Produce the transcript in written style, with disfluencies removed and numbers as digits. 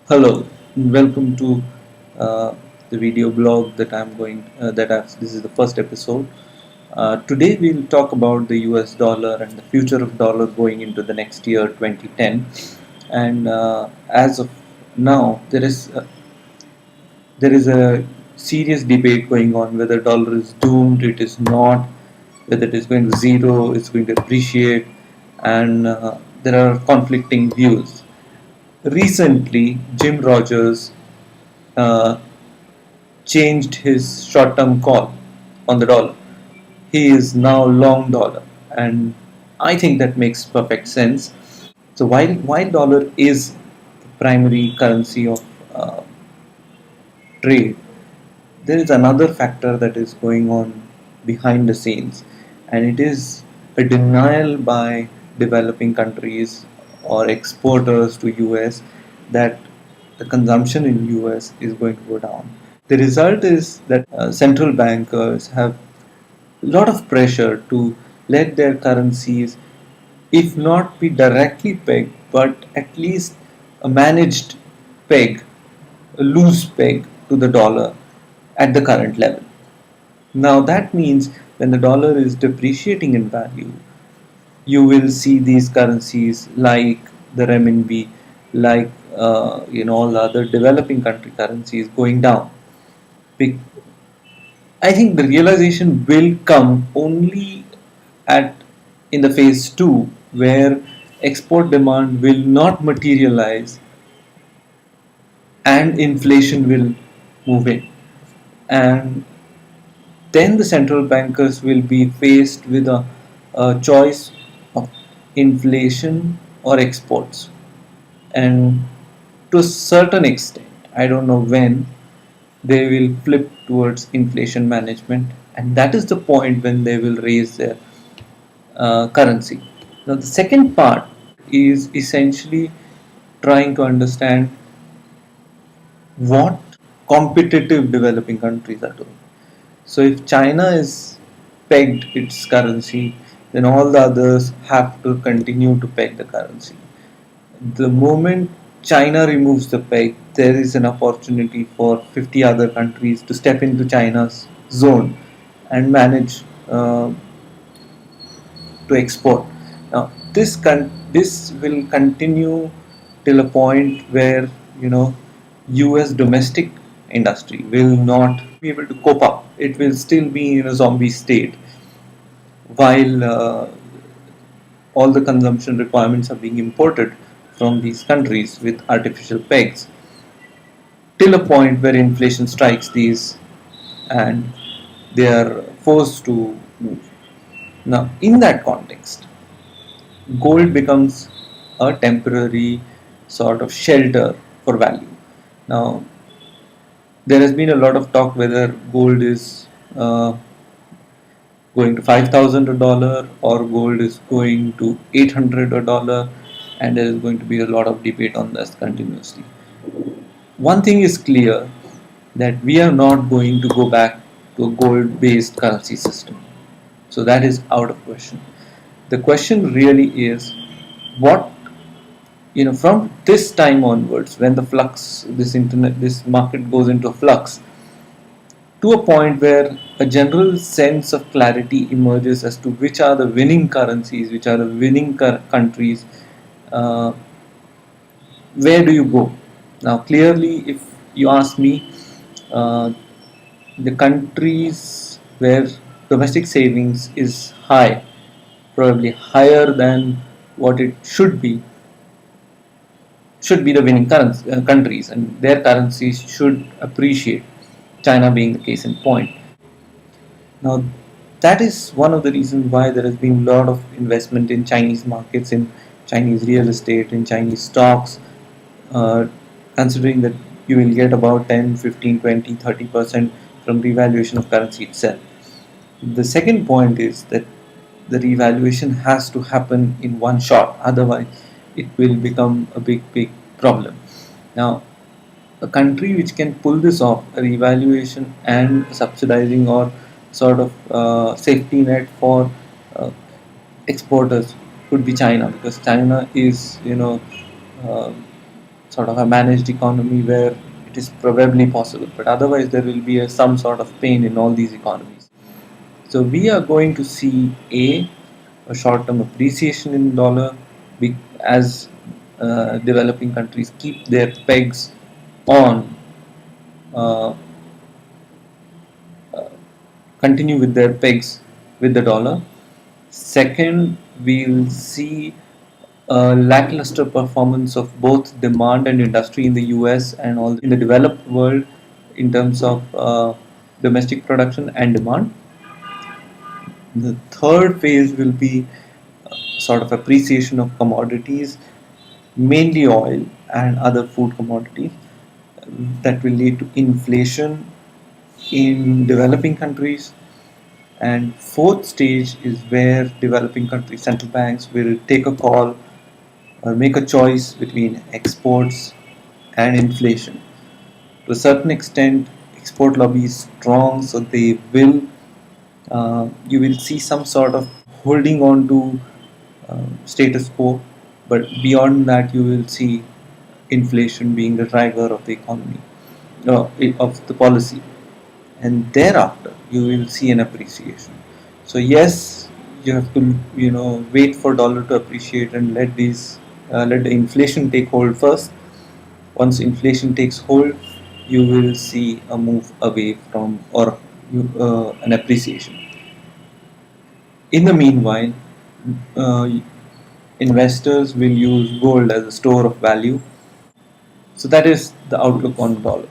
Hello, welcome to uh, the video blog that I'm going. This is the first episode. Today we'll talk about the U.S. dollar and the future of dollar going into the next year, 2010. And as of now, there is a serious debate going on whether dollar is doomed, it is not, whether it is going to zero, it's going to appreciate, and there are conflicting views. Recently, Jim Rogers uh, changed his short term call on the dollar. He is now long dollar, and I think that makes perfect sense. So while dollar is the primary currency of uh, trade, there is another factor that is going on behind the scenes, and it is a denial by developing countries or exporters to US that the consumption in US is going to go down. The result is that central bankers have a lot of pressure to let their currencies, if not be directly pegged, but at least a managed peg, a loose peg to the dollar at the current level. Now that means when the dollar is depreciating in value, you will see these currencies like the renminbi, like all the other developing country currencies going down. I think the realization will come only at in the phase two, where export demand will not materialize and inflation will move in. And then the central bankers will be faced with a choice of inflation or exports. And to a certain extent, I don't know when, they will flip towards inflation management, and that is the point when they will raise their currency. Now, the second part is essentially trying to understand what competitive developing countries are doing. So, if China is pegged its currency, then all the others have to continue to peg the currency. The moment China removes the peg, there is an opportunity for 50 other countries to step into China's zone and manage to export. Now, this will continue till a point where U.S. domestic industry will not be able to cope up. It will still be in a zombie state while all the consumption requirements are being imported from these countries with artificial pegs till a point where inflation strikes these and they are forced to move. Now, in that context, gold becomes a temporary sort of shelter for value. Now, there has been a lot of talk whether gold is going to 5,000 a dollar or gold is going to 800 a dollar, and there is going to be a lot of debate on this continuously. One thing is clear, that we are not going to go back to a gold based currency system. So that is out of question. The question really is what, from this time onwards, when the flux, this market goes into a flux, to a point where a general sense of clarity emerges as to which are the winning currencies, which are the winning countries, uh, where do you go? Now, clearly, if you ask me, uh, the countries where domestic savings is high, probably higher than what it should be the winning countries, and their currencies should appreciate. China being the case in point. Now, that is one of the reasons why there has been a lot of investment in Chinese markets, in Chinese real estate, in Chinese stocks, uh, considering that you will get about 10, 15, 20, 30% from revaluation of currency itself. The second point is that the revaluation has to happen in one shot, otherwise, it will become a big problem. Now, a country which can pull this off, a revaluation and subsidizing or sort of safety net for uh, exporters, could be China, because China is uh, sort of a managed economy where it is probably possible, but otherwise there will be some sort of pain in all these economies. So we are going to see a short-term appreciation in dollar as developing countries keep their pegs on, uh, continue with their pegs with the dollar. Second, we'll see a lackluster performance of both demand and industry in the US and all in the developed world in terms of domestic production and demand. The third phase will be sort of appreciation of commodities, mainly oil and other food commodities, that will lead to inflation in developing countries. And fourth stage is where developing countries central banks will take a call or make a choice between exports and inflation. To a certain extent, export lobby is strong, so they will you will see some sort of holding on to status quo, but beyond that, you will see inflation being the driver of the economy, of the policy, and thereafter you will see an appreciation. So yes, you have to wait for dollar to appreciate and let the inflation take hold first. Once inflation takes hold, you will see a move away from or an appreciation. In the meanwhile, uh, investors will use gold as a store of value. So that is the outlook on dollar.